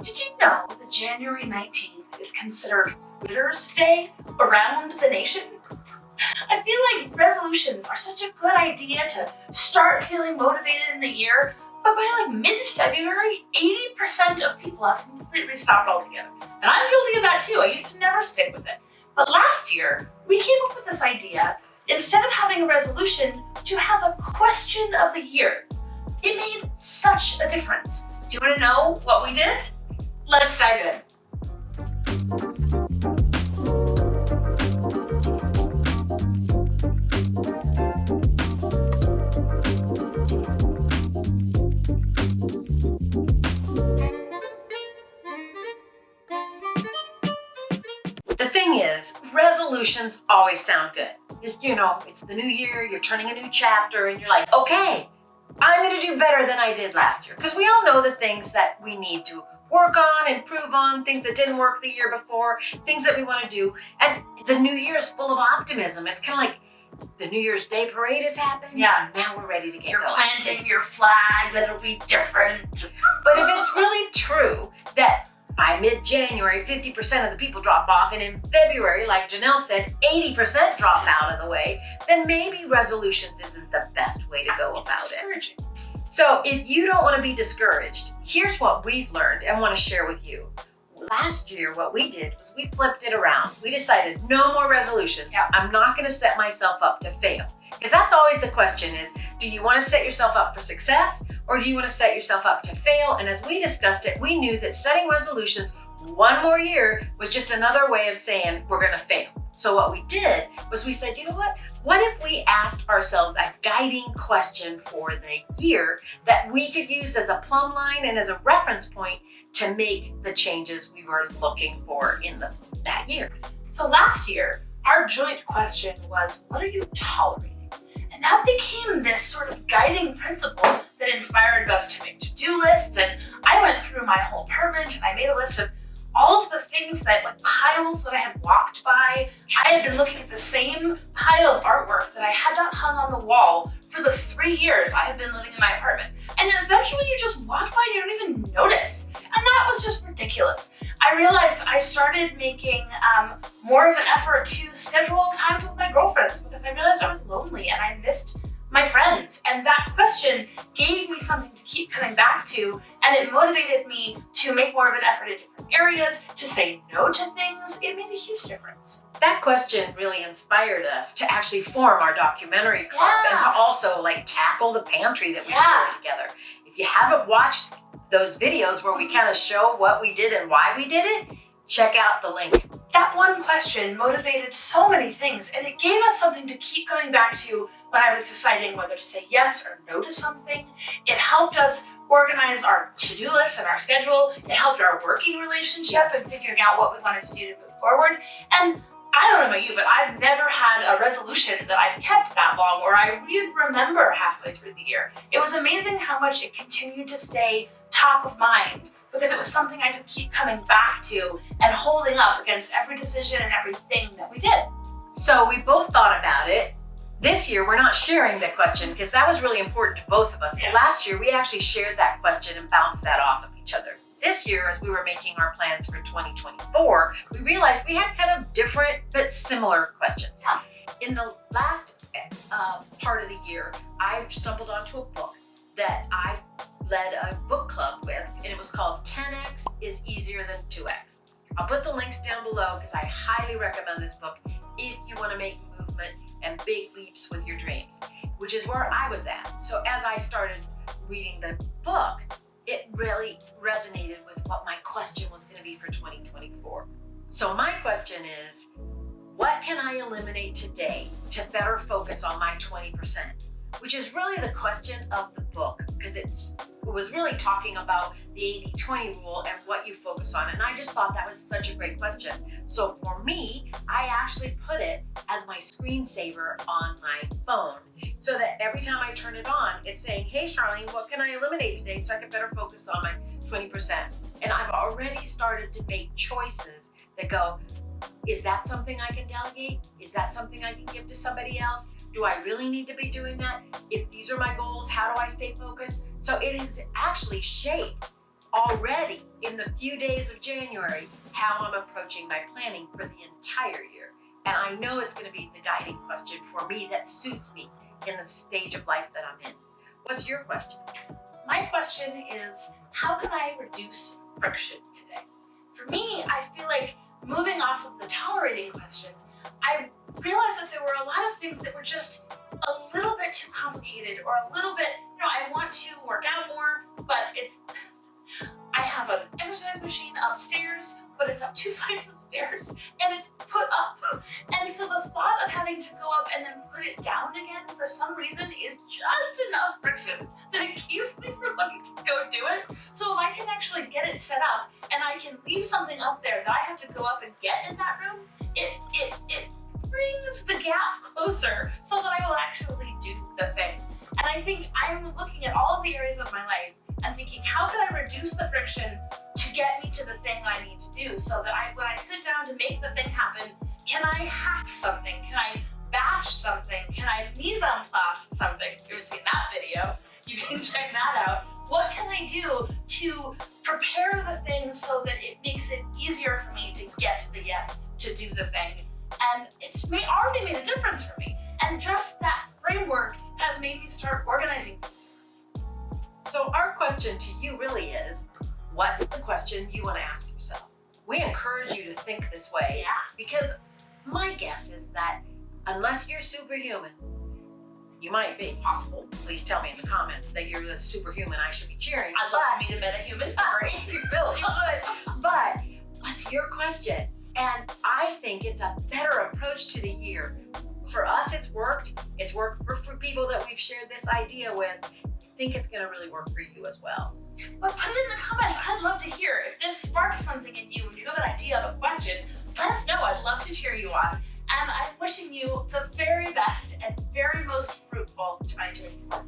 Did you know that January 19th is considered Quitter's Day around the nation? I feel like resolutions are such a good idea to start feeling motivated in the year, but by like mid-February, 80% of people have completely stopped altogether. And I'm guilty of that too. I used to never stick with it. But last year, we came up with this idea, instead of having a resolution, to have a question of the year. It made such a difference. Do you want to know what we did? Let's dive in. The thing is, resolutions always sound good. Just, it's the new year, you're turning a new chapter, and you're like, okay, I'm gonna do better than I did last year. Because we all know the things that we need to work on, improve on, things that didn't work the year before, things that we wanna do. And the new year is full of optimism. It's kind of like the New Year's Day parade has happened. Yeah. Now we're ready to get You're going. planting your flag, that it'll be different. But if it's really true that by mid-January, 50% of the people drop off, and in February, like Janelle said, 80% drop out of the way, then maybe resolutions isn't the best way to go about it. So if you don't want to be discouraged, here's what we've learned and want to share with you. Last year, what we did was we flipped it around. We decided no more resolutions. Yeah. I'm not going to set myself up to fail. Because that's always the question is, do you want to set yourself up for success or do you want to set yourself up to fail? And as we discussed it, we knew that setting resolutions one more year was just another way of saying we're going to fail. So what we did was we said, you know what? What if we asked ourselves a guiding question for the year that we could use as a plumb line and as a reference point to make the changes we were looking for in that year? So last year, our joint question was, what are you tolerating? And that became this sort of guiding principle that inspired us to make to-do lists. And I went through my whole apartment and I made a list of all of the things that, like piles that I had walked by. I had been looking at the same pile of artwork that I had not hung on the wall for the 3 years I had been living in my apartment. And then eventually you just walk by and you don't even notice. And that was just ridiculous. I realized I started making more of an effort to schedule times with my girlfriends because I realized I was lonely and I missed my friends. And that question gave me something to keep coming back to, and it motivated me to make more of an effort in different areas, to say no to things. It made a huge difference. That question really inspired us to actually form our documentary club and to also tackle the pantry that we shared together. If you haven't watched those videos where we kind of show what we did and why we did it, check out the link. That one question motivated so many things, and it gave us something to keep coming back to when I was deciding whether to say yes or no to something. It helped us organize our to-do list and our schedule. It helped our working relationship and figuring out what we wanted to do to move forward. And I don't know about you, but I've never had a resolution that I've kept that long or I really remember halfway through the year. It was amazing how much it continued to stay top of mind because it was something I could keep coming back to and holding up against every decision and everything that we did. So we both thought about it. This year, we're not sharing the question because that was really important to both of us. So last year, we actually shared that question and bounced that off of each other. This year, as we were making our plans for 2024, we realized we had kind of different but similar questions. In the last part of the year, I stumbled onto a book that I led a book club with, and it was called 10X is Easier Than 2X. I'll put the links down below because I highly recommend this book if you want to make movement and big leaps with your dreams, which is where I was at. So as I started reading the book, it really resonated with what my question was going to be for 2024. So my question is, what can I eliminate today to better focus on my 20%? Which is really the question of the book, because it was really talking about the 80-20 rule and what you focus on. And I just thought that was such a great question. So for me, I actually put it as my screensaver on my phone so that every time I turn it on, it's saying, hey, Charlene, what can I eliminate today so I can better focus on my 20%? And I've already started to make choices that go, is that something I can delegate? Is that something I can give to somebody else? Do I really need to be doing that? If these are my goals, how do I stay focused? So it has actually shaped already in the few days of January how I'm approaching my planning for the entire year. And I know it's going to be the guiding question for me that suits me in the stage of life that I'm in. What's your question? My question is, how can I reduce friction today? For me, I feel like moving off of the tolerating question, I realized that there were a lot of things that were just a little bit too complicated or a little bit, I want to work out more, but I have an exercise machine upstairs, but it's up 2 flights of stairs and it's put up. And so the thought of having to go up and then put it down again for some reason is just enough friction that it keeps me from wanting to go do it. So if I can actually get it set up and I can leave something up there that I have to go up and get in that room, it brings the gap closer so that I will actually do the thing. And I think I'm looking at all of the areas of my life and thinking, how can I reduce the friction to get me to the thing I need to do so that when I sit down to make the thing happen, can I hack something? Can I bash something? Can I mise en place something? If you haven't seen that video, you can check that out. What can I do to prepare the thing so that it makes it easier for me to get to the yes, to do the thing? And it's already made a difference for me. And just that framework has made me start organizing things. So our question to you really is, what's the question you want to ask yourself? We encourage you to think this way, because my guess is that unless you're superhuman, you might be. Possible. Please tell me in the comments that you're the superhuman I should be cheering. I'd love to meet a metahuman. You really would. But what's your question? And I think it's a better approach to the year. For us, it's worked. It's worked for people that we've shared this idea with. I think it's going to really work for you as well. But put it in the comments. I'd love to hear. If this sparked something in you and you have an idea of a question, let us know. I'd love to cheer you on. And I'm wishing you the very best and very most fruitful 2024.